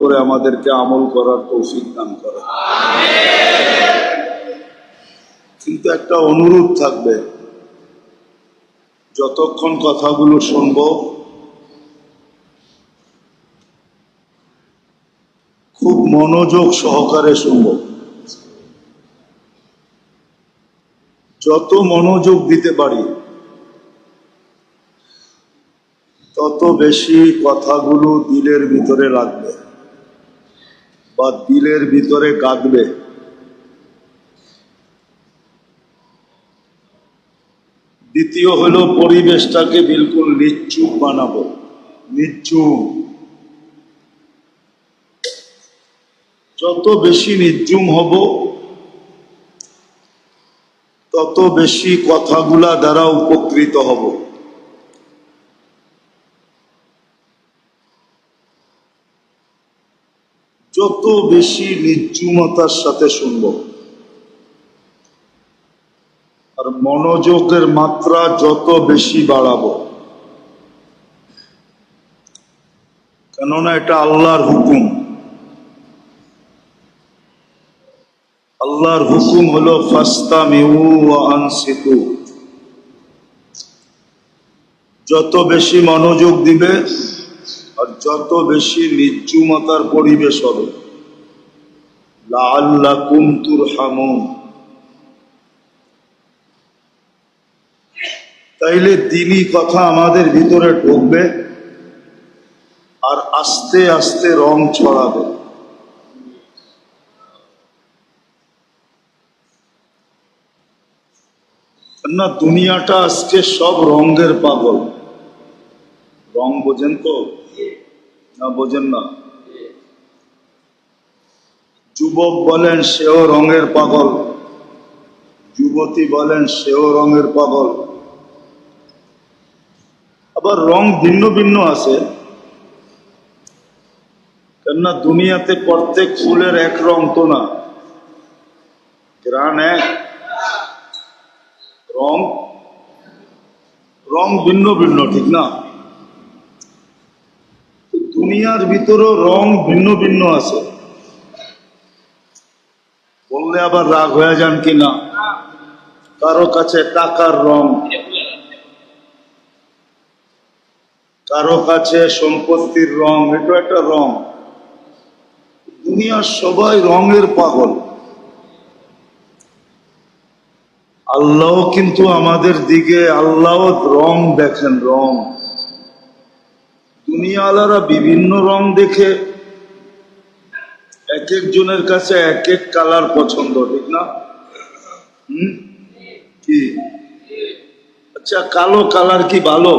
করে আমাদেরকে আমল করার তৌফিক দান করে। কিন্তু একটা অনুরোধ থাকবে, যতক্ষণ কথাগুলো শুনব খুব মনোযোগ সহকারে শুনব। যত মনোযোগ দিতে পারি তত বেশি কথাগুলো দিলের ভিতরে লাগবে বা দিলের ভিতরে গাঁথবে। দ্বিতীয় হলো পরিবেশটাকে বিলকুল নিশ্চুপ বানাবো। নিশ্চুপ, যত বেশি নির্জুম হব তত বেশি কথাগুলা দ্বারা উপকৃত হব। যত বেশি নির্জুমতার সাথে শুনব আর মনোযোগের মাত্রা যত বেশি বাড়াবো, কেননা এটা আল্লাহর হুকুম। আল্লাহর হুকুম হলো ফাস্তামিউ ওয়া আনসিতু। যত বেশি মনোযোগ দিবে আর যত বেশি নির্জুমতার পরিবেশ হবে, লাআল্লাকুম তুরহামুন। তাইলে দ্বীনি কথা আমাদের ভিতরে ঢুকবে আর আস্তে আস্তে রং ছড়াবে। না, দুনিয়াটা আজকে সব রঙের পাগল। রং বোঝেন তো? না বোঝেন না? যুবক বলেন সেও রঙের পাগল, যুবতী বলেন সেও রঙের পাগল। আবার রং ভিন্ন ভিন্ন আছে, কেননা দুনিয়াতে প্রত্যেক ফুলের এক রং তো না, গ্রান এক, রং রং ভিন্ন ভিন্ন, ঠিক না? দুনিয়ার ভিতরেও রং ভিন্ন ভিন্ন আছে। বললে আবার রাগ হয়ে যান কিনা? কারো কাছে টাকার রং, কারো কাছে সম্পত্তির রং, এটা একটা রং। দুনিয়ার সবাই রঙের পাগল। আল্লাহ কিন্তু আমাদের দিকে আল্লাহ রং দেখেন, রং। দুনিয়াওয়ালারা বিভিন্ন রং দেখে, এক একজনের কাছে এক এক কালার পছন্দ, ঠিক না? কি আচ্ছা, কালো কালার কি ভালো?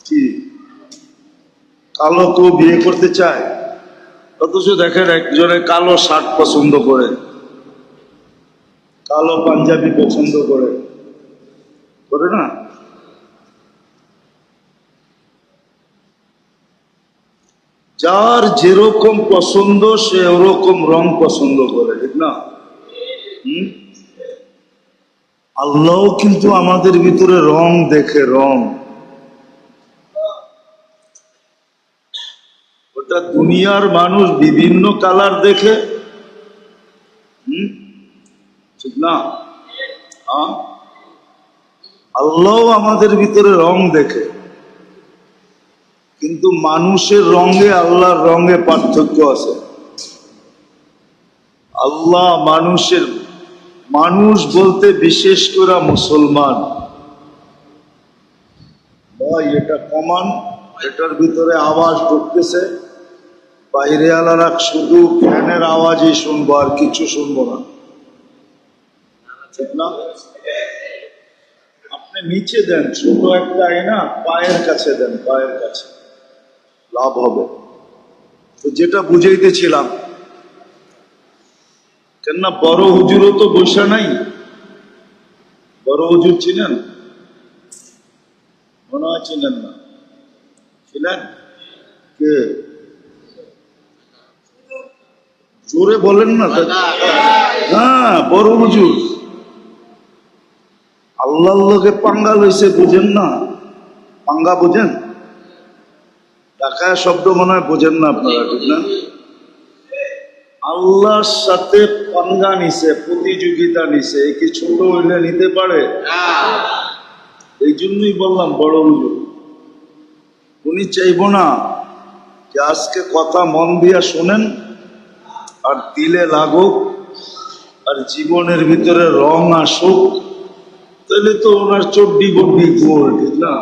কি কালো কেউ বিয়ে করতে চায়? অথচ দেখেন একজনে কালো শার্ট পছন্দ করে, কালো পাঞ্জাবি পছন্দ করে, করে না? যার যেরকম পছন্দ সে ওরকম রং পছন্দ করে, ঠিক না? আল্লাহ কিন্তু আমাদের ভিতরে রং দেখে, রং। ওটা দুনিয়ার মানুষ বিভিন্ন কালার দেখে, ঠিক না? আল্লাহ আমাদের ভিতরে রং দেখে, কিন্তু মানুষের রঙে আল্লাহর রঙে পার্থক্য আছে। আল্লাহ মানুষের, মানুষ বলতে বিশেষ করে মুসলমান, ভাই এটা কমান, এটার ভিতরে আওয়াজ ঢুকতেছে, বাইরে আলাদা শুধু ফ্যানের আওয়াজই শুনবো আর কিছু শুনবো না, ঠিক না? আপনি নিচে দেন, ছোট একটা আয়না পায়ের কাছে দেন, পায়ের কাছে, লাভ হবে। তো যেটা বুঝাইতেছিলাম, কেননা বড় হুজুরও তো বসে নাই। বড় হুজুর ছিলেন? মনে হয় ছিলেন না। ছিলেন? কে? জোরে বলেন না। হ্যাঁ, বড় হুজুর। আল্লাহর লোকে পাঙ্গা লইছে, বুঝেন না? পাঙ্গা বুঝেন? তাকায় শব্দ মনে হয় বোঝেন না আপনারা, ঠিক না? আল্লাহর সাথে পাঙ্গা নিছে, প্রতিযোগিতা নিছে, এ কি ছোট হইলে নিতে পারে? এই জন্যই বললাম বড় হুজুর উনি চাইব না যে আজকে কথা মন দিয়া শোনেন আর দিলে লাগুক আর জীবনের ভিতরে রং আসুক, তাহলে তো ওনার চড্ডি বড্ডি গোল, ঠিক না?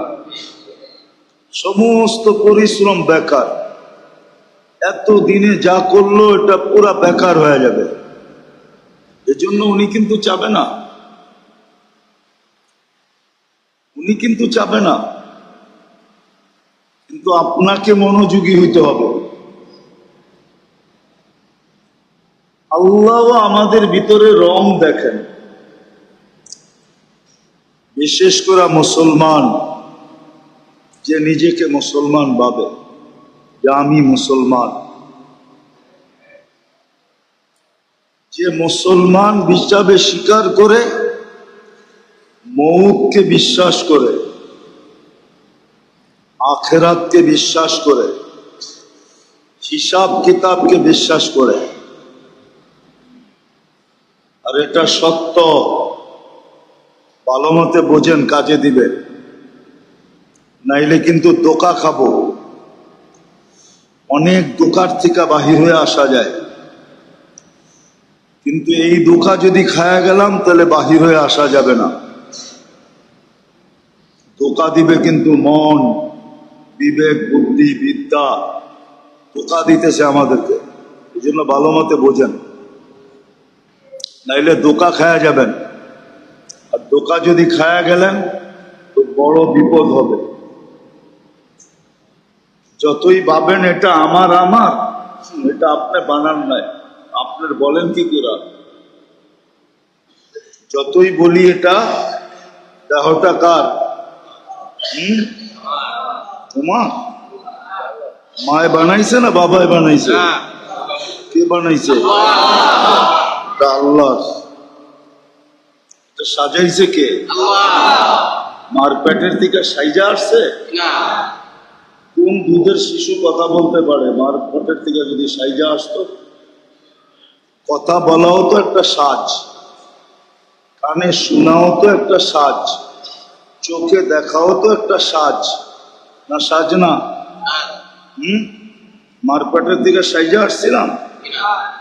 সমস্ত পরিশ্রম বেকার, এত দিনে যা করলো এটা পুরা বেকার হয়ে যাবে। এজন্য উনি কিন্তু চাবে না, উনি কিন্তু চাবে না, কিন্তু আপনাকে মনোযোগী হইতে হবে। আল্লাহ আমাদের ভিতরে রং দেখেন, বিশেষ করে মুসলমান যে নিজেকে মুসলমান ভাবে যে আমি মুসলমান, যে মুসলমান হিসাবে স্বীকার করে, মউতকে বিশ্বাস করে, আখেরাতকে বিশ্বাস করে, হিসাব কিতাবকে বিশ্বাস করে, আর এটা সত্য, ভালো মতে বোঝেন, কাজে দিবে, নাইলে কিন্তু ধোঁকা খাবো। অনেক ধোঁকার থেকে বাহির হয়ে আসা যায়, কিন্তু এই ধোঁকা যদি খায়া গেলাম তাহলে বাহির হয়ে আসা যাবে না। ধোঁকা দিবে কিন্তু মন, বিবেক, বুদ্ধি, বিদ্যা ধোঁকা দিতেছে আমাদেরকে। এই জন্য ভালো মতে বোঝেন, নাইলে ধোঁকা খায়া যাবেন, আর ধোঁকা যদি খায়া গেলেন তো বড় বিপদ হবে। যতই ভাবেন এটা আমার আমার, এটা আপনি বানান নাই, আপনার বলেন কি করে? যতই বলি এটা দেহটা কার? তোমার মায় বানাইছে না বাবায় বানাইছে? কে বানাইছে? আল্লাহ। সাজাইছে কে? মার পেটের থেকে সাইজা আসছে? কোন দুধের শিশু কথা বলতে পারে? মার পেটের থেকে যদি সাইজা আসতো। কথা বলাও তো একটা সাজ, কানে শোনাও তো একটা সাজ, চোখে দেখাও তো একটা সাজ, না সাজ না? মার পেটের থেকে সাইজা আসছিলাম,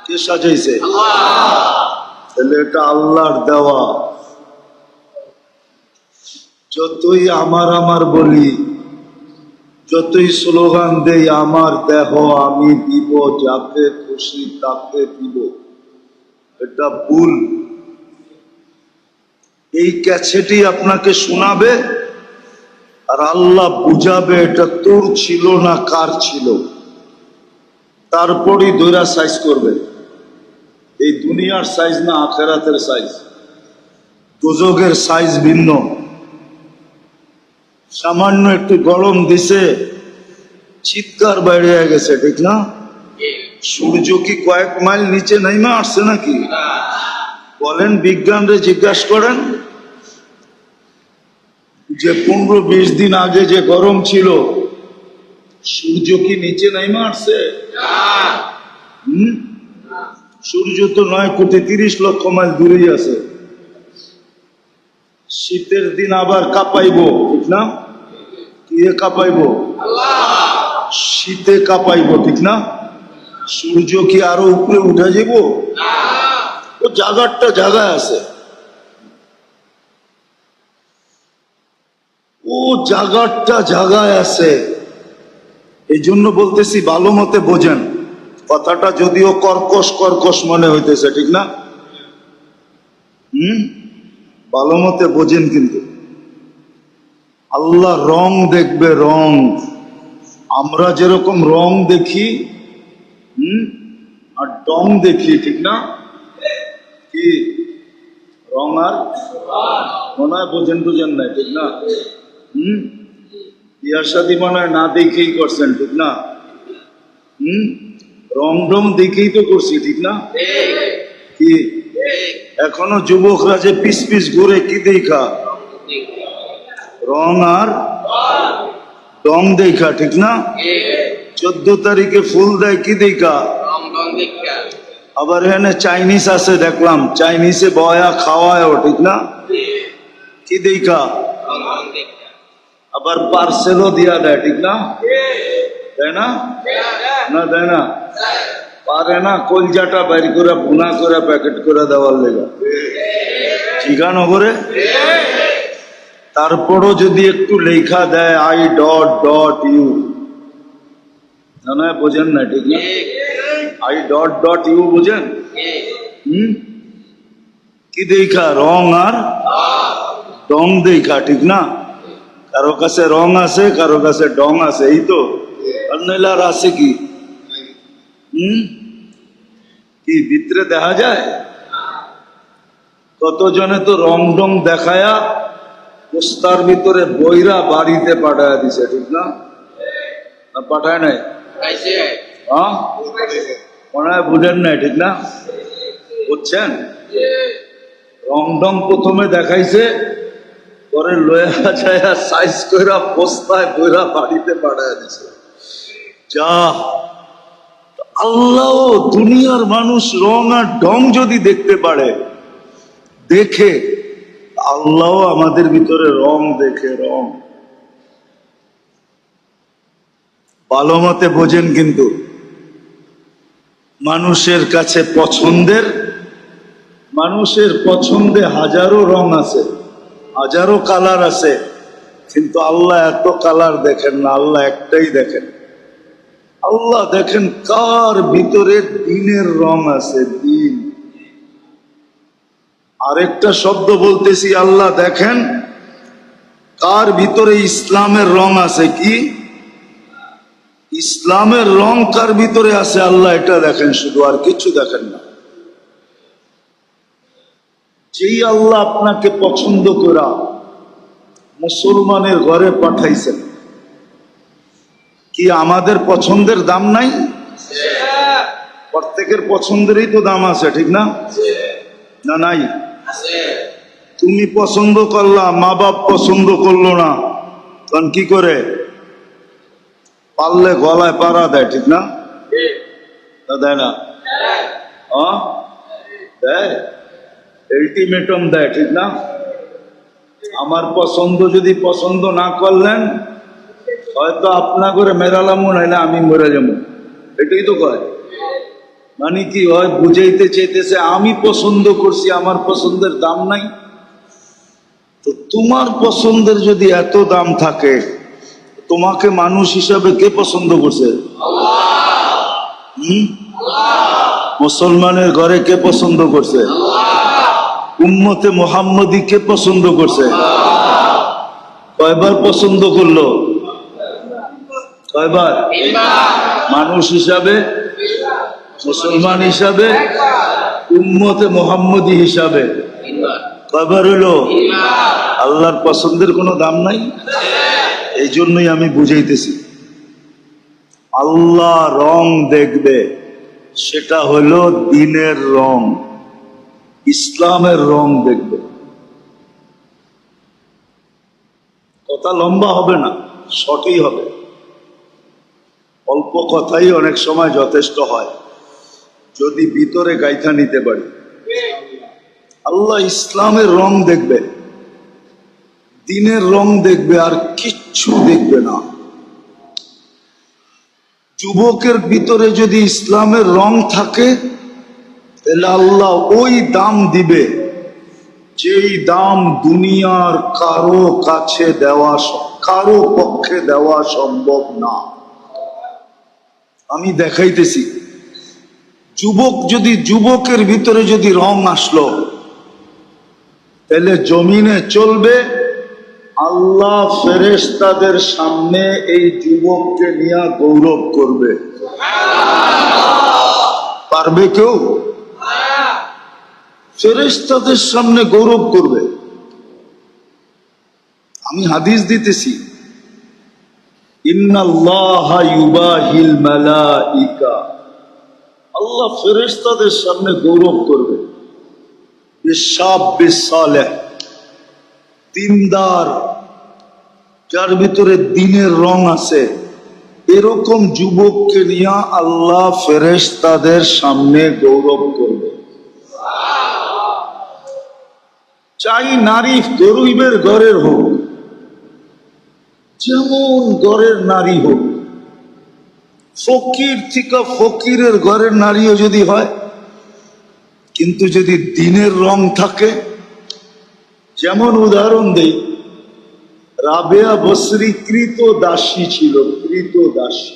কে সাজাইছে? তাহলে এটা আল্লাহর দেওয়া। যতই আমার আমার বলি, যতই স্লোগান দেই আমার দেহ আমি দিব, যাকে খুশি তাকে দিব, এটা ভুল। এই ক্যাসেটই আপনাকে শোনাবে আর আল্লাহ বুঝাবে এটা তোর ছিল না কার ছিল, তারপরই দৈরা সাইজ করবে। এই দুনিয়ার সাইজ না আখেরাতের সাইজ, দোজখের সাইজ ভিন্ন। সামান্য একটু গরম দিছে, চিৎকার বাইরে গেছে, ঠিক না? সূর্য কি কয়েক মাইল নিচে নাইমা আসছে নাকি? বলেন, বিজ্ঞানরে জিজ্ঞাসা করেন যে 15-20 দিন আগে যে গরম ছিল, সূর্য কি নিচে নাইমা আসছে? সূর্য তো 9,30,00,000 মাইল দূরেই আছে। শীতের দিন আবার কাঁপাইবো, ঠিক না? কি কাঁপাইবো? শীতে কাঁপাইবো, ঠিক না? সূর্য কি আরো উপরে উঠে যাব? ও জায়গাটা জায়গায় আছে, ও জায়গাটা জায়গায় আছে। এই জন্য বলতেছি ভালো মতে বোঝেন কথাটা, যদিও কর্কশ কর্কশ মনে হইতেছে, ঠিক না? ভালো মতে বোঝেন। কিন্তু আল্লাহ রং দেখবে, রং। আমরা যেরকম রং দেখি আর ডং দেখি, ঠিক না? কি রং আর মনে হয় বোঝেন নাই, ঠিক না? বিয়ার শাদী মনে হয় না দেখেই করছেন, ঠিক না? রং ঢং দেখেই তো করছি, ঠিক না? কি এখনো যুবকরা যে পিস পিস ঘুরে, কি দেখা? রং আর ডং দেখা, ঠিক না? 14 তারিখে ফুল দেয় কি দেখা? আবার এখানে চাইনিজ আছে দেখলাম, চাইনিজে বয়া খাওয়ায়ও, ঠিক না? কি দেখা? আবার পার্সেলও দিয়া দেয়, ঠিক না? দেয় না? না দেয় না? পারে না কলজাটা বাইর করে ভুনা করে প্যাকেট করে দেওয়ার লেগে ঠিকানো করে। তারপরও যদি একটু লেখা দেয় I.ইউ, না বোঝেন না, ঠিক না? I.ইউ বোঝেন? কি দেখা? রং আর ডং দেখা, ঠিক না? কারো কাছে রং আছে, কারো কাছে ডং আছে, এই তো। আর নইলে আর আছে কি? কি ভিতরে দেখা যায়? কতজনে তো রং ডং দেখায়া পোস্তার ভিতরে বইরা বাড়িতে পাঠায় দিছে, ঠিক না? পাঠায় নাই? হ্যাঁ, মনে হয় বুঝেন নাই, ঠিক না? বুঝছেন? রং ডং প্রথমে দেখাইছে, পরে লয়া যায় সাইজ কইরা পোস্তায় বইরা বাড়িতে পাঠায় দিছে। যা আল্লাহ, দুনিয়ার মানুষ রং আর ঢং যদি দেখতে পারে, দেখে আল্লাহ আমাদের ভিতরে রং দেখে। রং ভালো মতে বোঝেন, কিন্তু মানুষের কাছে মানুষের পছন্দে হাজারো রং আছে, হাজারো কালার আছে, কিন্তু আল্লাহ এত কালার দেখেন না, আল্লাহ একটাই দেখেন। আল্লাহ দেখেন কার ভিতরে দ্বীনের রং আছে, দ্বীন। আরেকটা শব্দ বলতেছি, আল্লাহ দেখেন কার ভিতরে ইসলামের রং আছে। কি ইসলামের রং কার ভিতরে আছে, আল্লাহ এটা দেখেন শুধু, আর কিছু দেখেন না। যেই আল্লাহ আপনাকে পছন্দ করা মুসলমানের ঘরে পাঠাইছেন, কি আমাদের পছন্দের দাম নাই? প্রত্যেকের পছন্দেরই তো দাম আছে, ঠিক না? না নাই? তুমি পছন্দ করলা, মা বাপ পছন্দ করলো না, তখন কি করে? পারলে গলায় পাড়া দেয়, ঠিক না? দেয় না? দেয়, আলটিমেটাম দেয়, ঠিক না? আমার পছন্দ যদি পছন্দ না করলেন, হয়তো আপনা করে মেরালামো, নাইলে আমি মরে যাবো, এটাই তো কয়। মানে কি হয়, বুঝাইতে চাইতেছে আমি পছন্দ করছি, আমার পছন্দের দাম নাই। তো তোমার পছন্দের যদি এত দাম থাকে, তোমাকে মানুষ হিসাবে কে পছন্দ করছে? মুসলমানের ঘরে কে পছন্দ করছে? উম্মতে মুহাম্মদী কে পছন্দ করছে? কয়বার পছন্দ করলো? কয়বার? মানুষ হিসাবে, মুসলমান হিসাবে, উম্মতে মুহাম্মদী হিসাবে কয়বার হলো? আল্লাহর পছন্দের কোনো দাম নাই। এই জন্যই আমি বুঝাইতেছি, আল্লাহ রং দেখবে, সেটা হলো দ্বীনের রং, ইসলামের রং দেখবে। কথা লম্বা হবে না, শর্টই হবে। অল্প কথাই অনেক সময় যথেষ্ট হয়, যদি ভিতরে গাইথা নিতে পারি। আল্লাহ ইসলামের রং দেখবে, দ্বীনের রং দেখবে, আর কিচ্ছু দেখবে না। যুবকের ভিতরে যদি ইসলামের রং থাকে, তাহলে আল্লাহ ওই দাম দিবে যেই দাম দুনিয়ার কারো কাছে দেওয়া, কারো পক্ষে দেওয়া সম্ভব না। আমি দেখাইতেছি, যুবকের ভিতরে যদি রং আসলো, তাহলে জমিনে চলবে, আল্লাহ ফেরেশতাদের সামনে এই যুবককে নিয়ে গৌরব করবে। পারবে কেউ? ফেরেশতাদের সামনে গৌরব করবে। আমি হাদিস দিতেছি, ইন্নাল্লাহা ইউবাহিল মালাইকা, আল্লাহ ফেরেশতাদের সামনে গৌরব করবে। বিশাব্বিস সালেহ, দিনদার, যার ভিতরে দ্বীনের রং আছে, এরকম যুবককে নিয়ে আল্লাহ ফেরেশতাদের সামনে গৌরব করবে। চাই নারী গরিবের ঘরের হোক, যেমন ঘরের নারী হোক, ফকির থেকে ফকিরের ঘরের নারীও যদি হয়, কিন্তু যদি দিনের রং থাকে, যেমন উদাহরণ দেই, রাবেয়া বসরি কৃত দাসী ছিল, কৃত দাসী।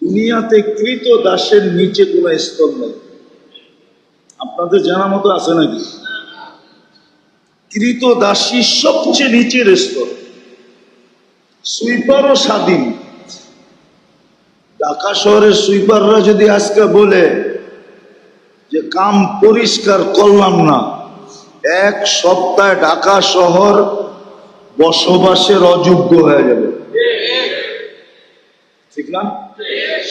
দুনিয়াতে কৃত দাসের নিচে কোন স্তর নেই, আপনাদের জানা মতো আছে নাকি? কৃত দাসী সবচেয়ে নিচের স্তর। সুইপারও স্বাধীন। ঢাকা শহরের সুইপাররা যদি আজকে বলে যে কাম পরিষ্কার করলাম না, এক সপ্তাহে ঢাকা শহর বসবাসের অযোগ্য হয়ে যাবে, ঠিক না?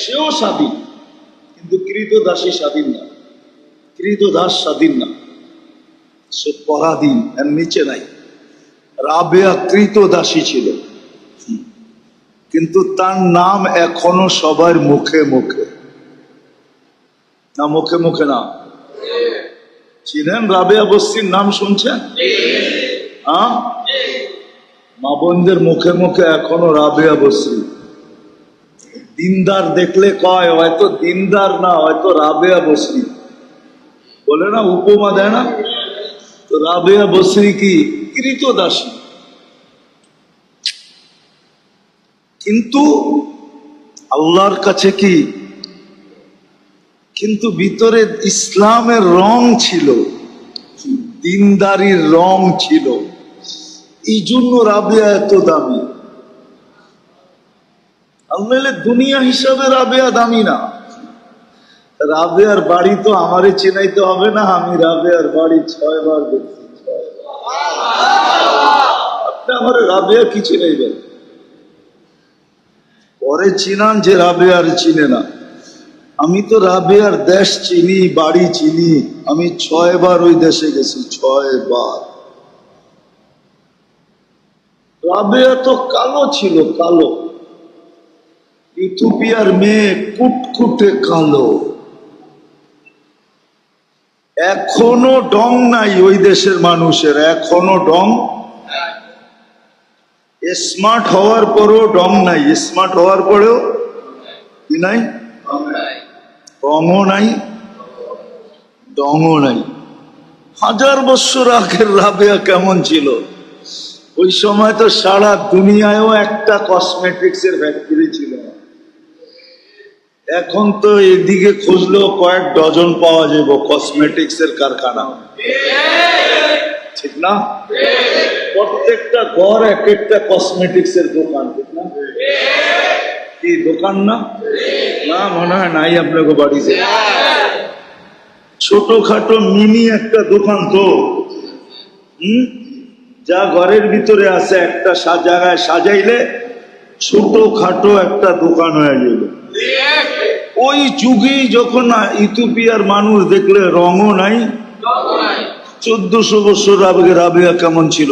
সেও স্বাধীন, কিন্তু কৃত দাসী স্বাধীন না, কৃত দাস স্বাধীন না, সে পরাধীন, এর নিচে নাই। রাবেয়া কৃত দাসী ছিল, কিন্তু তার নাম এখনো সবার মুখে মুখে। না মুখে মুখে না? চিনেন রাবেয়া বস্তির নাম শুনছেন? হ্যাঁ, মা বোনদের মুখে মুখে এখনো রাবেয়া বস্তি। দিনদার দেখলে কয় হয়তো দিনদার না, হয়তো রাবেয়া বস্তি বলে না, উপমা দেয় না? তো রাবেয়া বস্তি কি কৃত দাসী, কিন্তু আল্লাহর কাছে কি, কিন্তু ভিতরে ইসলামের রং ছিল, দিনদারির রং ছিল, এই জন্য রাবেয়া এত দামি। আল্লাহ দুনিয়া হিসাবে রাবেয়া দামি না। রাবেয়ার বাড়ি তো আমারে চেনাইতে হবে না, আমি রাবেয়ার বাড়ি 6 বার দেখছি। আপনি আমার রাবেয়া কি চিনাইবেন? পরে চিনান যে রাবেয়ার চিনে না। আমি তো রাবেয়ার দেশ চিনি, বাড়ি চিনি, আমি 6 বার ওই দেশে গেছি, 6 বার। রাবেয়া তো কালো ছিল, কালো, ইথিওপিয়ার মেয়ে, কুটকুটে কালো। এখনো ডং নাই ওই দেশের মানুষের, এখনো ডং। স্মার্ট হওয়ার পরেও ডং নাই, স্মার্ট হওয়ার পরেও কি নাই, রঙও নাই, ডংও নাই। 1000 বছর আগের রাবেয়া কেমন ছিল? ওই সময় তো সারা দুনিয়ায়ও একটা কসমেটিক্স এর ফ্যাক্টরি ছিল না। এখন তো এদিকে খুঁজলেও কয়েক ডজন পাওয়া যাবে কসমেটিক্স এর কারখানা, ঠিক না? প্রত্যেকটা ঘর এক একটা কসমেটিক্স এর দোকান, ঠিক না? কি দোকান না? না মনে হয় নাই আপনাকে বাড়িতে। ছোটখাটো মিনি একটা দোকান তো, যা ঘরের ভিতরে আছে একটা জায়গায় সাজাইলে ছোটখাটো একটা দোকান হয়ে যাবে। ওই যুগেই যখন ইথিওপিয়ার মানুষ দেখলে রঙও নাই, 1400 বছর আগে রাবেয়া কেমন ছিল?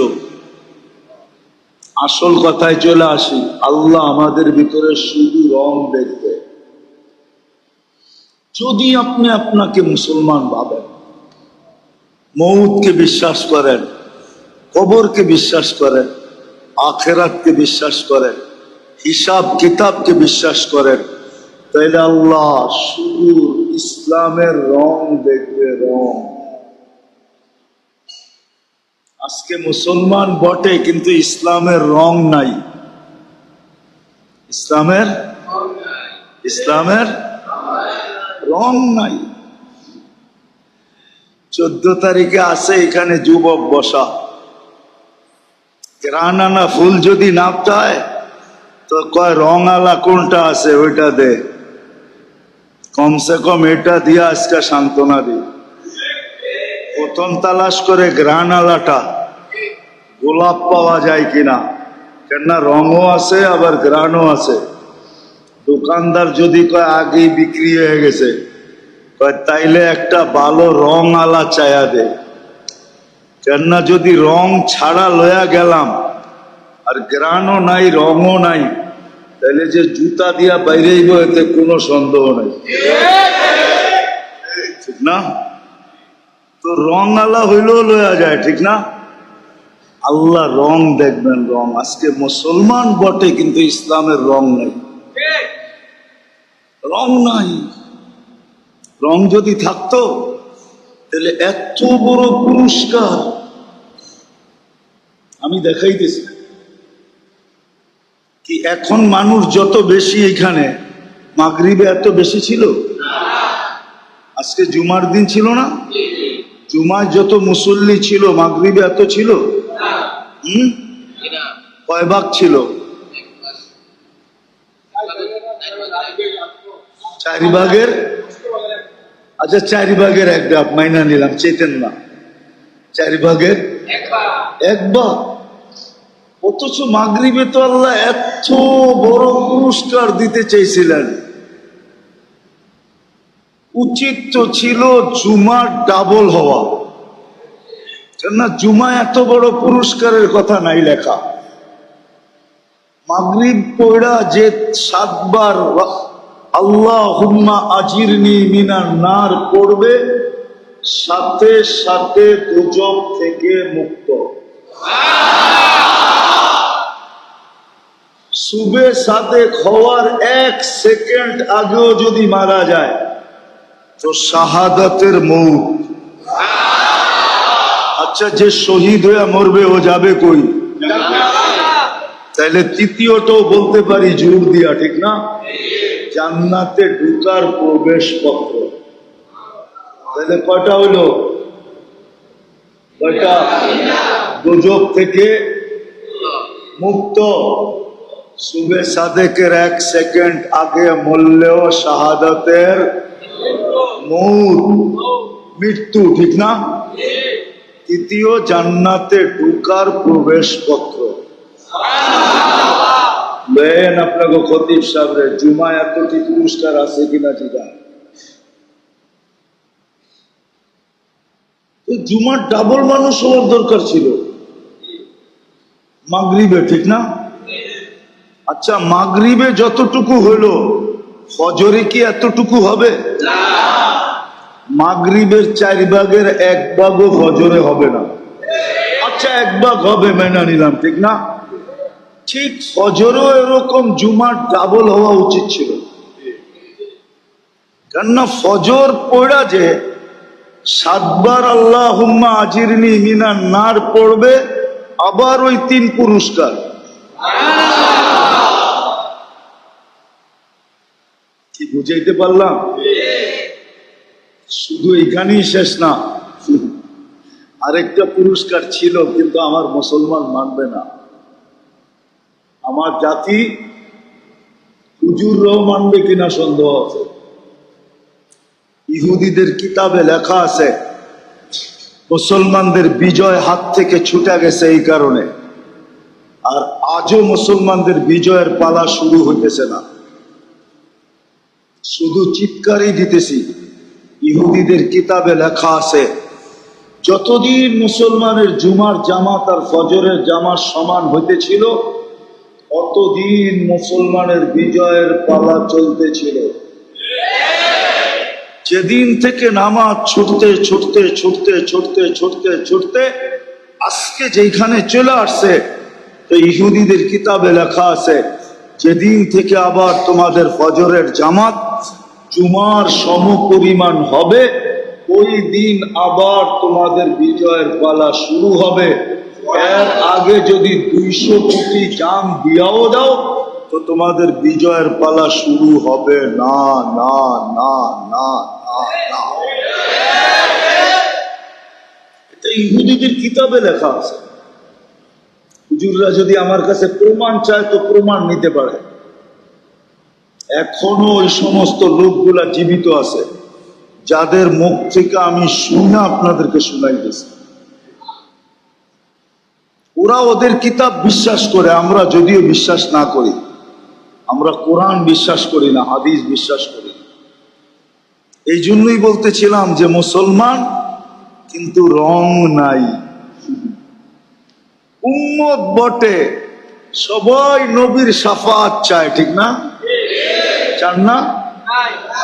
আসল কথায় চলে আসি, আল্লাহ আমাদের ভিতরে শুধু রং দেখবে। যদি আপনি আপনাকে মুসলমান ভাবেন, মউতকে বিশ্বাস করেন, কবরকে বিশ্বাস করেন, আখেরাতকে বিশ্বাস করেন, হিসাব কিতাবকে বিশ্বাস করেন, তাইলে আল্লাহ শুধু ইসলামের রং দেখবে, রং। আজকে মুসলমান বটে, কিন্তু ইসলামের রং নাই। ইসলামের রং নাই। 14 তারিখে আছে এখানে যুবক বসা, গ্রানানা ফুল যদি নাপতে হয় তো কয় রং আলা কোনটা আছে ওইটা দে, কমসে কম এটা দিয়ে আজকে সান্ত্বনা দি। প্রথম তালাশ করে গ্রান আলাটা, গোলাপ পাওয়া যায় কিনা, কেননা রঙও আছে আবার গ্রানও আছে। দোকানদার যদি কয় আগেই বিক্রি হয়ে গেছে, কয় তাইলে একটা ভালো রং আলা চায়া দে, কেননা যদি রং ছাড়া লয়া গেলাম আর গ্রানও নাই, রঙও নাই, তাহলে যে জুতা দিয়া বাইরেইব এতে কোনো সন্দেহ নাই, ঠিক না? তো রং আলা হইলেও লয়া যায়, ঠিক না? আল্লাহ রং দেখবেন, রং। আজকে মুসলমান বটে কিন্তু ইসলামের রং নাই, রং নাই। রং যদি থাকতো তাহলে এত বড় পুরস্কার আমি দেখাইতেছি কি। এখন মানুষ যত বেশি এখানে, মাগরিবে এত বেশি ছিল? আজকে জুমার দিন ছিল না? জুমায় যত মুসল্লি ছিল মাগরিবে এত ছিল? কয় ভাগ ছিল? 4 ভাগের, আচ্ছা 4 ভাগের 1 ভাগ মাইনা নিলাম, চেতেন না, 4 ভাগের 1 ভাগ। অথচ মাগরিবে তো আল্লাহ এত বড় পুরস্কার দিতে চাইছিলেন। উচিত তো ছিল জুমার ডাবল হওয়া, কেননা জুমা এত বড় পুরস্কারের কথা নাই লেখা। মাগরিব পড়া যে 7 বার আল্লাহুম্মা আজিরনি মিনান নার পড়বে, সাথে সাথে দুজক থেকে মুক্ত। সুবে সাদেক হওয়ার 1 সেকেন্ড আগেও যদি মারা যায় তো শাহাদাতের মৌত। আচ্ছা, যে শহীদ হয়ে মরবে ও যাবে কই? তাহলে তৃতীয়টাও বলতে পারি জোর দিয়া, ঠিক না? জান্নাতে ঢুকার প্রবেশ পত্র। তাহলে কয়টা হইল? কয়টা? দুজক থেকে মুক্ত। সুবে সাদেকের 1 সেকেন্ড আগে মরলেও শাহাদাতের মৌত, মৃত্যু, ঠিক না? তৃতীয় জান্নাতে ঢুকার প্রবেশ পত্র। বেন আপনাকে খতিব সাহেব জুমা এতটি পুরস্কার আছে কিনা জিগা? জুমার ডাবল মানুষ হওয়ার দরকার ছিল মাগরিবে, ঠিক না? আচ্ছা, মাগরিবে যতটুকু হলো ফজরে কি এতটুকু হবে? মাগরিবের 4 ভাগের 1 ভাগও ফজরে হবে না। আচ্ছা, 1 ভাগ হবে, মেনে নিলাম, ঠিক না? ঠিক ফজরও এরকম জুমার ডাবল হওয়া উচিত ছিল, কেননা ফজর পড়া যে 7 বার আল্লাহুম্মা আজিরনি মিনান নার পড়বে, আবার ওই 3 পুরস্কার। কি বুঝাইতে পারলাম? শুধু এখানেই শেষ না, আরেকটা পুরস্কার ছিল, কিন্তু আমার মুসলমান মানবে না। আমার জাতি হুজুররাও মানবে কিনা সন্দেহ আছে। ইহুদিদের কিতাবে লেখা আছে মুসলমানদের বিজয় হাত থেকে ছুটে গেছে এই কারণে, আর আজও মুসলমানদের বিজয়ের পালা শুরু হইতেছে না। শুধু চিৎকারই দিতেছি। ইহুদিদের কিতাবে লেখা আছে যতদিন মুসলমানের জুমার জামাত আর ফজরের জামাত সমান হইতেছিল, অতদিন মুসলমানের বিজয়ের পালা চলতেছিল। যেদিন থেকে নামাজ ছুটতে ছুটতে ছুটতে ছুটতে ছুটতে ছুটতে আজকে যেখানে চলে আসছে, তো ইহুদিদের কিতাবে লেখা আছে যেদিন থেকে আবার তোমাদের ফজরের জামাত জুমার সমপরিমাণ হবে, ওই দিন আবার তোমাদের বিজয়ের পালা শুরু হবে। এর আগে যদি 200 কোটি জান দিয়াও দাও তো তোমাদের বিজয়ের পালা শুরু হবে না, না, না, না, না, না। এটা ইহুদিদের কিতাবে লেখা আছে। হুজুররা যদি আমার কাছে প্রমাণ চায় তো প্রমাণ নিতে পারে। এখনো ওই সমস্ত লোকগুলা জীবিত আছে যাদের মুখ থেকে আমি শুনে আপনাদেরকে শুনাইতেছি। ওরা ওদের কিতাব বিশ্বাস করে, আমরা যদিও বিশ্বাস না করি। আমরা কোরআন বিশ্বাস করি না, হাদিস বিশ্বাস করি না। এই জন্যই বলতেছিলাম যে মুসলমান কিন্তু রং নাই। উম্মত বটে সবাই নবীর শাফাত চায়, ঠিক না? চান না?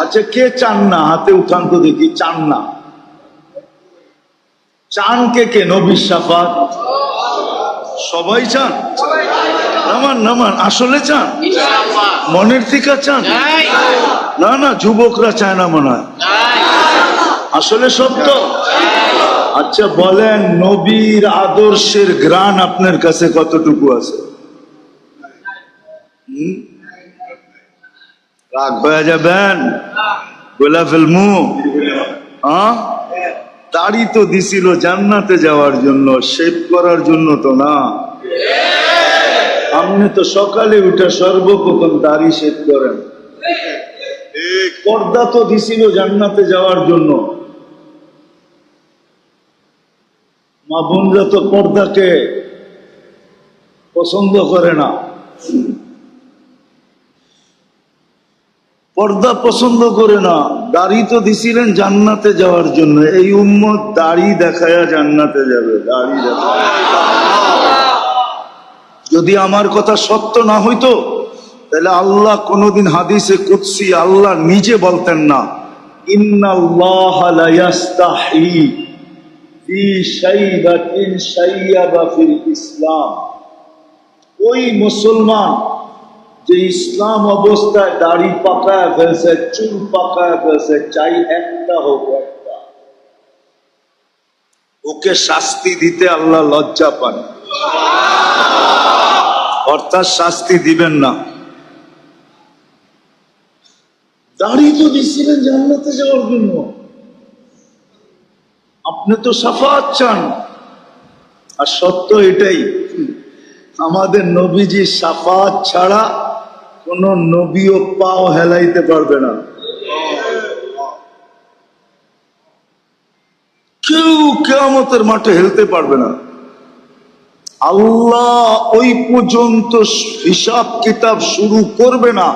আচ্ছা, কে চান না? হাতে উঠান তো দেখি। চান না? চান কে কে নবীর শাফাত? সবাই চান? নামান নামান, আসলে চান? মনের থেকে চান? না না, যুবকরা চায় না মনে হয়। আসলে সত্য? আচ্ছা বলেন, নবীর আদর্শের ঘ্রাণ আপনার কাছে কতটুকু আছে? রাগ হয়ে যাবেন, বলে ফেলমু। দাড়ি তো দিছিল জান্নাতে যাওয়ার জন্য, শেভ করার জন্য তো না। আপনি তো সকালে উঠে সর্বপ্রথম দাড়ি শেভ করেন। পর্দা তো দিছিল জান্নাতে যাওয়ার জন্য। মা বোনরা তো পর্দাকে পছন্দ করে না, পর্দা পছন্দ করে না। দাড়ি তো দিছিলেন জান্নাতে যাওয়ার জন্য। এই উম্মত দাড়ি দেখায়া জান্নাতে যাবে, দাড়ি দেখায়। যদি আমার কথা সত্য না হইতো তাহলে আল্লাহ কোনদিন হাদিসে কুদসি আল্লাহ নিজে বলতেন না, ইন্নাল্লাহ লা ইয়াস্তাহি ফি শাইবাতিন শাইয়াবা ফিল ইসলাম। ওই মুসলমান যে ইসলাম অবস্থায় দাড়ি পাকায় ফেলছে, চুল পাকায় ফেলছে, চাই একটা হোক, একটা, ওকে শাস্তি দিতে আল্লাহ লজ্জা পান, অর্থাৎ শাস্তি দিবেন না। দাড়ি তো দিচ্ছিলেন জান্নাতে যাওয়ার জন্য, আপনি তো শাফাত চান। আর সত্য এটাই, আমাদের নবীজি শাফাত ছাড়া কোন নবীও পাও হেলাইতে পারবে না। কেউ কিয়ামতের মাঠে হেলতে পারবে না। আল্লাহ ওই পর্যন্ত হিসাব কিতাব শুরু করবে না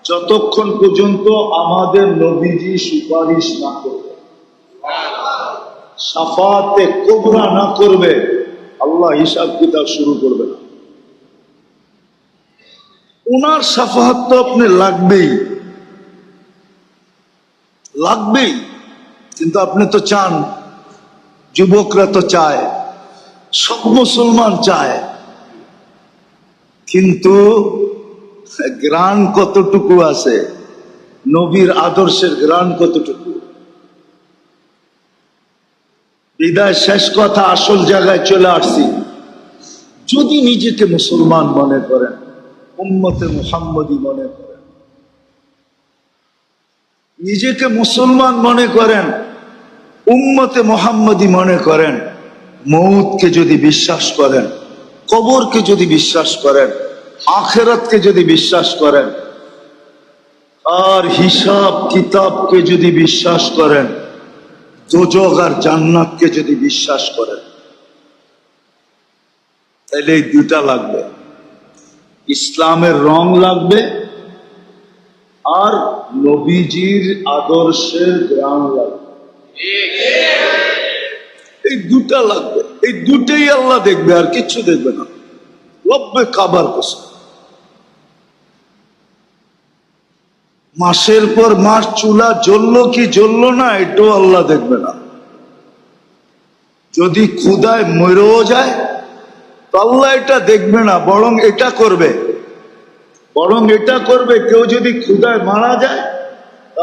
যতক্ষণ পর্যন্ত আমাদের নবীজি সুপারিশ না করবে, শাফাতে কুবরা না করবে, আল্লাহ হিসাব কিতাব শুরু করবে না। ওনার শাফাত তো আপনি লাগবেই, লাগবেই। কিন্তু আপনি তো চান, যুবকরা তো চায়, সব মুসলমান চায়, কিন্তু গ্রাণ কতটুকু আছে? নবীর আদর্শের গ্রাণ কতটুকু? বিদায় শেষ কথা, আসল জায়গায় চলে আসছি। যদি নিজেকে মুসলমান মনে করেন, উম্মতে মুহাম্মদী মনে করেন, নিজেকে মুসলমান মনে করেন, উম্মতে মুহাম্মদী মনে করেন, মউতকে যদি বিশ্বাস করেন, কবরকে যদি বিশ্বাস করেন, আখিরাতকে যদি বিশ্বাস করেন, আর হিসাব কিতাবকে যদি বিশ্বাস করেন, দোজখ আর জান্নাতকে যদি বিশ্বাস করেন, তাহলে এই দুটা লাগবে। ইসলামের রং লাগবে আর নবীজির আদর্শের গ্রাম লাগবে। এই দুটা লাগবে, এই দুটাই আল্লাহ দেখবে, আর কিচ্ছু দেখবে না। রব্বে কাবার কসম, মাসের পর মাস চুলা জ্বললো কি জ্বললো না এটাও আল্লাহ দেখবে না। যদি ক্ষুধায় মরেও যায় তো আল্লাহ এটা দেখবে না, বরং এটা করবে, বরং এটা করবে, কেউ যদি ক্ষুধায় মারা যায়,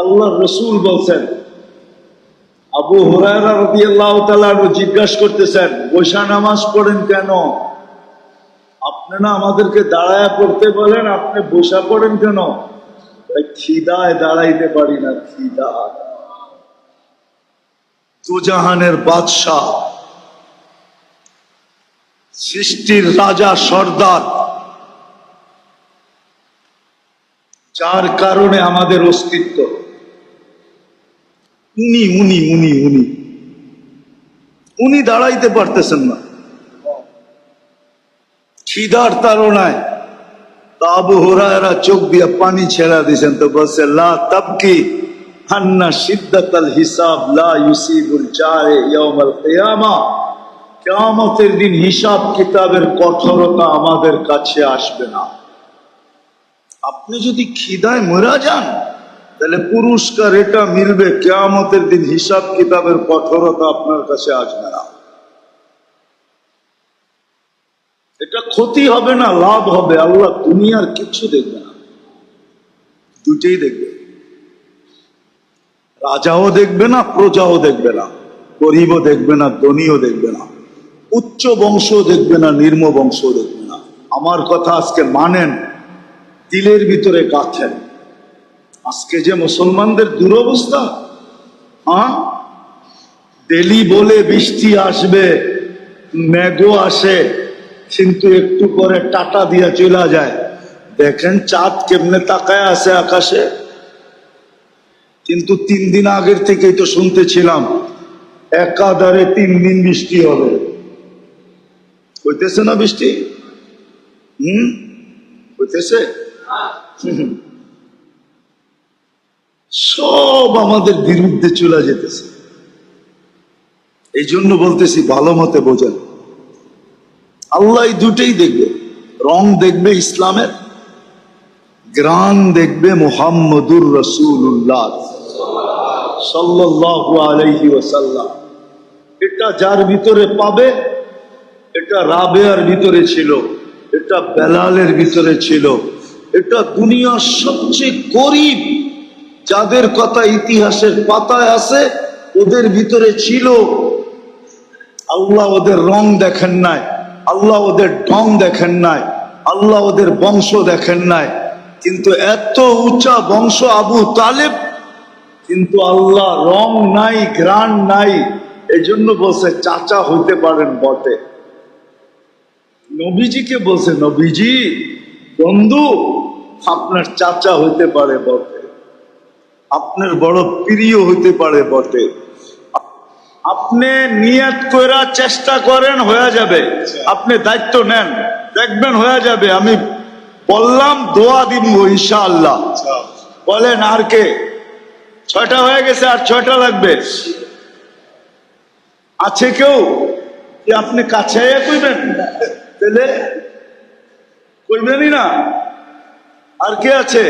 আল্লাহ রসুল বলছেন, আবু হুরায়রা রাদিয়াল্লাহু তাআলা জিজ্ঞাসা করতেছেন, বসা নামাজ পড়েন কেন? আপনি না আমাদেরকে দাঁড়ায় পড়তে বলেন, আপনি বসা পড়েন কেন? খিদায় দাঁড়াইতে পারি না, খিদা। দুজাহানের বাদশাহ, সৃষ্টির রাজা সর্দার, যার কারণে আমাদের অস্তিত্ব, উনি উনি উনি উনি উনি দাঁড়াইতে পারতেছেন না খিদার তাড়নায়। আবু হুরায়রা চোখ দিয়ে পানি ছেড়া দিয়েছেন, তো বলছে, লা তাবকি আন্না শিদ্দাতাল হিসাব লা ইউসিবুল জারে ইয়াউমাল কিয়ামা। কিয়ামতের দিন হিসাব কিতাবের কঠোরতা আমাদের কাছে আসবে না। আপনি যদি খিদায় মরা যান তাহলে পুরস্কার এটা মিলবে, কিয়ামতের দিন হিসাব কিতাবের কঠোরতা আপনার কাছে আসবে না। এটা ক্ষতি হবে না, লাভ হবে। আল্লাহ দুনিয়ার কিচ্ছু দেখবে না, দুটেই দেখবে। রাজাও দেখবে না, প্রজাও দেখবে না, গরিবও দেখবে না, ধনীও দেখবে না, উচ্চ বংশ দেখবে না, নিম্ন বংশ দেখবে না। আমার কথা আজকে মানেন, দিলের ভিতরে গাঁথেন। আজকে যে মুসলমানদের দুরবস্থা, ডেলি বলে বৃষ্টি আসবে, মেঘও আসে, কিন্তু একটু পরে টাটা দিয়া চলে যায়। দেখেন চাঁদ কেমনে তাকায় আছে আকাশে। কিন্তু 3 দিন আগের থেকেই তো শুনতেছিলাম একাধারে 3 দিন বৃষ্টি হবে। হইতেছে না বৃষ্টি? হইতেছে। সব আমাদের বিরুদ্ধে চলে যেতেছে। এই জন্য বলতেছি ভালো মতে বোঝেন। আল্লাহ দুটেই দেখবে, রং দেখবে ইসলামের, গ্রান দেখবে মুহাম্মদুর রাসূলুল্লাহ সাল্লাল্লাহু আলাইহি ওয়াসাল্লাম। এটা যার ভিতরে পাবে, এটা রাবেয়ার ভিতরে ছিল, এটা বেলালের ভিতরে ছিল, এটা দুনিয়ার সবচেয়ে গরিব যাদের কথা ইতিহাসের পাতায় আছে ওদের ভিতরে ছিল। আল্লাহ ওদের রং দেখেন নাই, আল্লাহ ওদের ঢং দেখেন নাই, আল্লাহ ওদের বংশ দেখেন নাই, কিন্তু এত উঁচা বংশ আবু তালেব, কিন্তু আল্লাহ রং নাই, ঘ্রাণ নাই। এজন্য বলছে চাচা হইতে পারেন বটে। নবীজিকে বলছে, নবীজি বন্ধু আপনার চাচা হইতে পারে বটে, আপনার বড় প্রিয় হইতে পারে বটে। আপনি নিয়ত কইরা চেষ্টা করেন, হয়ে যাবে। আপনি দায়িত্ব নেন, দেখবেন হয়ে যাবে। আমি বললাম দোয়া দিব ইনশাআল্লাহ। বলেন আর কে? 6টা হয়ে গেছে, আর 6টা লাগবে। আছে কেউ কি আপনি কাছে কইবেন? তাহলে কইবেনই না। আর কে আছে?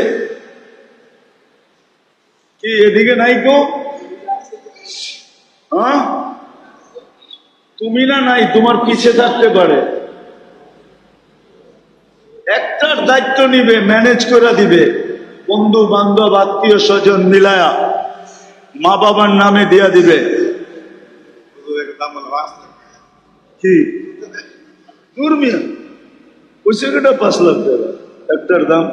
কি এদিকে নাই কেউ? হ্যাঁ, তুমি না নাই, তোমার পিছে থাকতে পারে। একটার দায়িত্ব নিবে, ম্যানেজ করে দিবে, বন্ধু বান্ধব আত্মীয় স্বজন মিলায়া মা বাবার নামে দিয়া দিবে। কি দুর্মিয়া ওই সেটা 5 লাখ টাকা একটার দাম।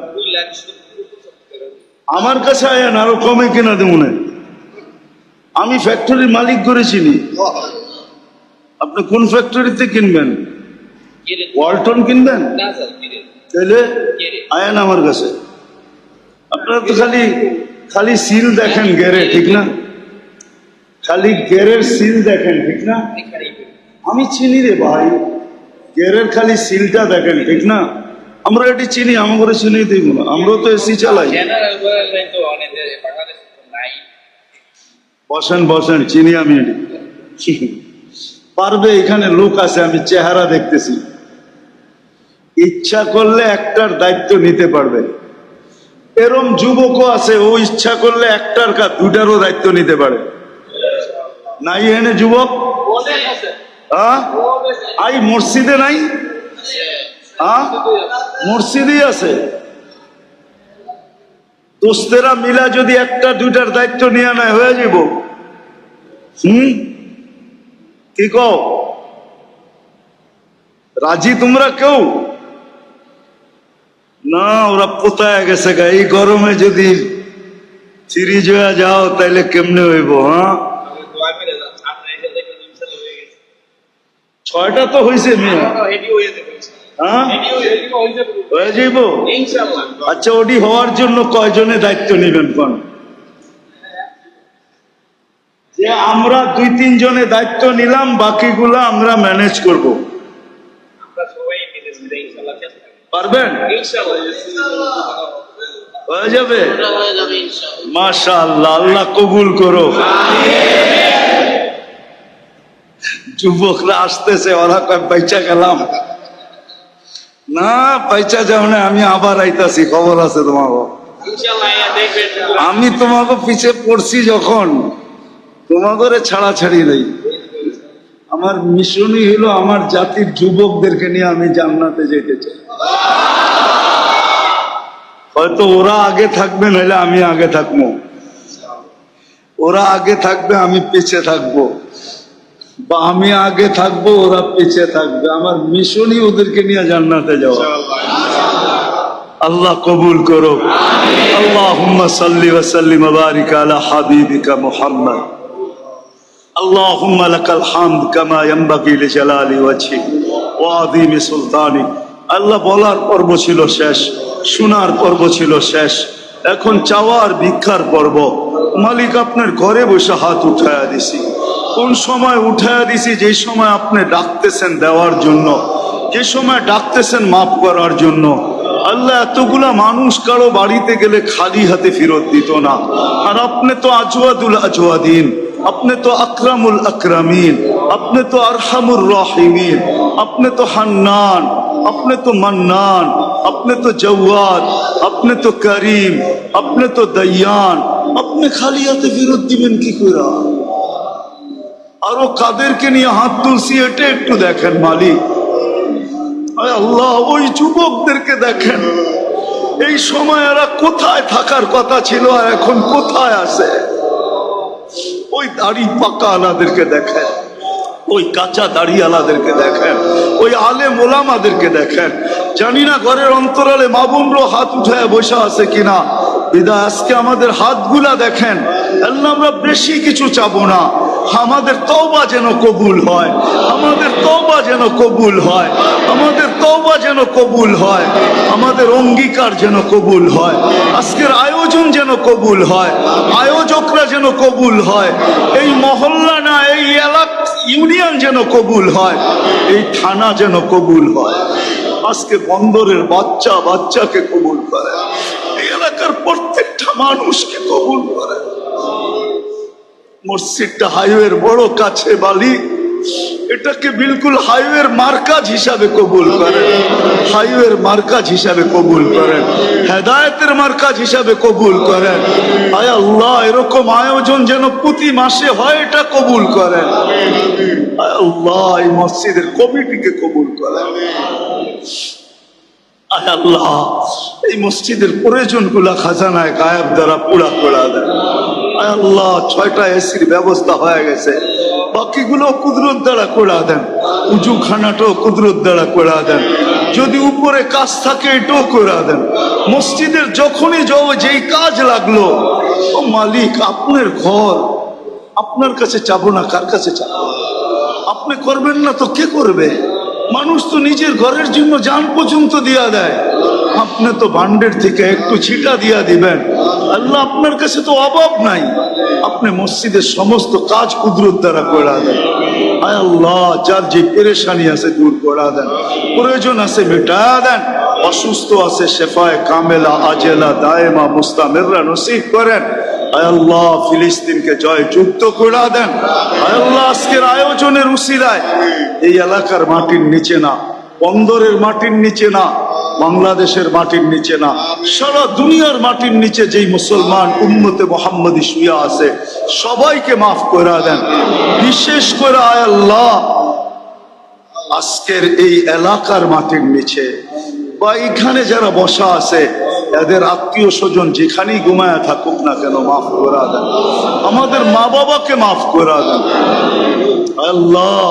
আমার কাছে আয়েন, আরো কমে কিনা দেব না। আমি ফ্যাক্টরির মালিক করেছিনি। আপনি কোন ফ্যাক্টরিতে কিনবেন? ওয়ালটন কিনবেন? তাহলে আয়েন আমার কাছে। আপনারা তো খালি খালি সিল দেখেন গেরে, ঠিক না? খালি গেরের সিল দেখেন, ঠিক না? আমি চিনি রে ভাই, গেরের খালি সিলটা দেখেন, ঠিক না? আমরা এটি চিনি, আমাকে চিনি দিব না, আমরাও তো এসি চালাই। বসেন বসেন, চিনি আমি এটি। পারবে, এখানে লোক আছে, আমি চেহারা দেখতেছি। ইচ্ছা করলে একটার দায়িত্ব নিতে পারবে। এরম যুবকও আছে, ও ইচ্ছা করলে একটার কাজ 2টারও দায়িত্ব নিতে পারে। নাই এনে যুবক? আই মসজিদে নাই? মসজিদই আছে। দোস্তেরা মিলা যদি 1টা 2টার দায়িত্ব নিয়ে নেয়, হয়ে যাব। কি কও? রাজি তোমরা কেউ? না, ওরা পোতায় গেছে গা। এই গরমে যদি সিরিজ হয়ে যাও তাইলে কেমনে হইব? 6টা তো হয়েছে মিয়া। হয়ে যাইব। আচ্ছা, ওটি হওয়ার জন্য কয়জনে দায়িত্ব নিবেন কোন? যে আমরা 2-3 জনে দায়িত্ব নিলাম, বাকিগুলো আমরা ম্যানেজ করব। পারবেন? হয়ে যাবে মাশাআল্লাহ। আল্লাহ কবুল করো। যুবকরা আসতেছে, ওরা কয় পয়সা গেলাম না, পয়সা যাও না, আমি আবার আইতাছি, খবর আছে তোমাকে। আমি তোমাকে পিছে পড়ছি যখন, তোমাকে ছাড়াছাড়ি নেই। আমার মিশনই হলো আমার জাতির যুবকদেরকে নিয়ে আমি জান্নাতে যেতে চাই। হয়তো ওরা আগে থাকবে, নাহলে আমি আগে থাকবো। ওরা আগে থাকবে, আমি পিছে থাকবো, বা আমি আগে থাকবো, ওরা পিছে থাকবে। আমার মিশনই ওদেরকে নিয়ে জান্নাতে যাওয়া। আল্লাহ কবুল করো। আল্লাহুম্মা সাল্লি ওয়া সাল্লিম ওয়া বারিক আলা হাবিবিকা মুহাম্মদ। আল্লাহুম্মা লাকাল হামদ কামা ইয়ানবাগি লিজালালি ওয়াজহিক ওয়া আযীমি সুলতানিক। আল্লাহ বলার পর্ব ছিল শেষ, শোনার পর্ব ছিল শেষ, এখন চাওয়ার ভিক্ষার পর্ব। মালিক, আপনার ঘরে বসে হাত উঠায়া দিছি। কোন সময় উঠায়া দিছি? যেই সময় আপনি ডাকতেছেন দেওয়ার জন্য, যে সময় ডাকতেছেন মাফ করার জন্য। আল্লাহ, এতগুলা মানুষ কারো বাড়িতে গেলে খালি হাতে ফেরত দিত না, আর আপনি তো আজওয়াদুল আজওয়াদিন, আপনি তো আকরামুল আকরামিন, আপনি তো আরহামুর রাহিমিন, আপনি তো হান্নান, আপনি তো মান্নান, আপনি তো জওয়াদ, আপনি তো করিম, আপনি তো দয়ান। আপনি খালি হাতে ফেরত দিবেন কি করে? আরো কাদেরকে নিয়ে হাত তুলছি এটা একটু দেখেন মালিক। আল্লাহ, ওই যুবকদেরকে দেখেন, এই সময় এরা কোথায় থাকার কথা ছিল আর এখন কোথায় আছে? ওই দাড়ি পাকা আলাদেরকে দেখেন, ওই কাঁচা দাড়ি আলাদেরকে দেখেন, ওই আলেম ওলামাদেরকে দেখেন। জানি না ঘরের অন্তরালে মা বোনরা হাত উঠায় বসে আছে কিনা। বিদায় আজকে আমাদের হাতগুলা দেখেন। আল্লাহ, আমরা বেশি কিছু চাবো না, আমাদের তওবা যেন কবুল হয়, আমাদের তওবা যেন কবুল হয়, আমাদের তওবা যেন কবুল হয়, আমাদের অঙ্গীকার যেন কবুল হয়, আজকের আয়োজন যেন কবুল হয়, আয়োজকরা যেন কবুল হয়, এই মহল্লা না এই এলাকা ইউনিয়ন যেন কবুল হয়, এই থানা যেন কবুল হয়। আজকে বন্দরের বাচ্চা বাচ্চাকে কবুল করে, এই এলাকার প্রত্যেকটা মানুষকে কবুল করে। মসজিদটা হাইওয়ের বড় কাছে বালি, এটাকে বিলকুল হাইওয়ের মার্কাজ হিসাবে কবুল করেন, হাইওয়ের মার্কাজ হিসাবে কবুল করেন, হেদায়েতের মার্কাজ হিসাবে কবুল করেন। আয় আল্লাহ, এরকম আয়োজন যেন প্রতি মাসে হয়, এটা কবুল করেন। আয় আল্লাহ, এই মসজিদের কমিটিকে কবুল করেন। আয় আল্লাহ, এই মসজিদের প্রয়োজন গুলা খাজানায় গায়েব দ্বারা পুরা করে দেন। আয় আল্লাহ, 6টা এসির ব্যবস্থা হয়ে গেছে, বাকিগুলো কুদরত দ্বারা করে দেন। উজু খানাটাও কুদরত দ্বারা করে দেন। যদি উপরে কাজ থাকে এটাও করে দেন। মসজিদের যখনই যেই কাজ লাগলো, ও মালিক, আপনার ঘর, আপনার কাছে চাবো না, কার কাছে চাবো? আপনি করবেন না তো কে করবে? মানুষ তো নিজের ঘরের জন্য জান পর্যন্ত দিয়া দেয়, আপনি তো ভান্ডের থেকে একটু ছিটা দিয়া দিবেন। আল্লাহ, আপনার কাছে তো অভাব নাই, আপনি মসজিদের সমস্ত কাজ কুদরত দ্বারা করে দেন। আয় আল্লাহ, যার যে পেরেশানি আছে দূর করে দেন, প্রয়োজন আছে মেটা দেন, অসুস্থ আছে শেফায়ে কামেলা আজেলা দায়েমা মুস্তামিররা নসিব করেন। আয় আল্লাহ, ফিলিস্তিনকে জয় যুক্ত করে দেন। আয় আল্লাহ, আজকের আয়োজনের উসিলায় এই এলাকার মাটির নিচে না, বন্দরের মাটির নিচে না, বাংলাদেশের মাটির নিচে না, সারা দুনিয়ার মাটির নিচে যেই মুসলমান উম্মতে মুহাম্মদী শুয়ে আছে, সবাইকে মাফ করে দেন। বিশেষ করে আয় আল্লাহ, আজকের এই এলাকার মাটির নিচে বা এখানে যারা বসা আছে, এদের আত্মীয় স্বজন যেখানেই ঘুমায় থাকুক না কেন, মাফ করে দেন। আমাদের মা বাবাকে মাফ করে দেন। আল্লাহ,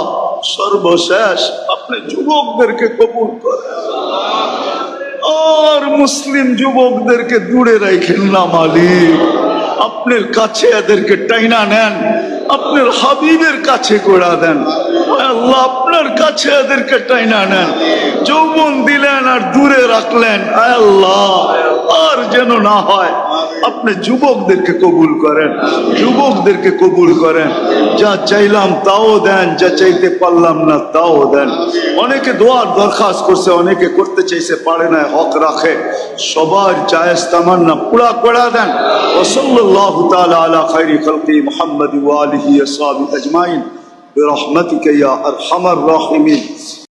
সর্বশেষ আপনি যুবকদেরকে কবুল করেন, আর মুসলিম যুবকদেরকে দূরে রাখেন না মালিক। আপনার কাছে এদেরকে টাইনা নেন, আপনার হাবিবের কাছে করে দেন। আল্লাহ, আপনার কাছে এদেরকে টাইনা নেন। যৌবন দিলেন আর দূরে রাখলেন, আল্লাহ আর যেন না হয়। আপনি যুবকদেরকে কবুল করেন, যুবকদেরকে কবুল করেন। যা চাইলাম তাও দেন, যা চাইতে পারলাম না তাও দেন। অনেকে দোয়ার দরখাস্ত করছে, অনেকে করতে চাইছে পারে না, হক রাখে। সবার জায়েজ তামান্না পুরা করে দেন। ওয়া সাল্লাল্লাহু তাআলা আলা খায়রি খালকি মুহাম্মদ ওয়া আলিহি ওয়া সাহবিহি আজমাইন। برحمتك يا أرحم الراحمين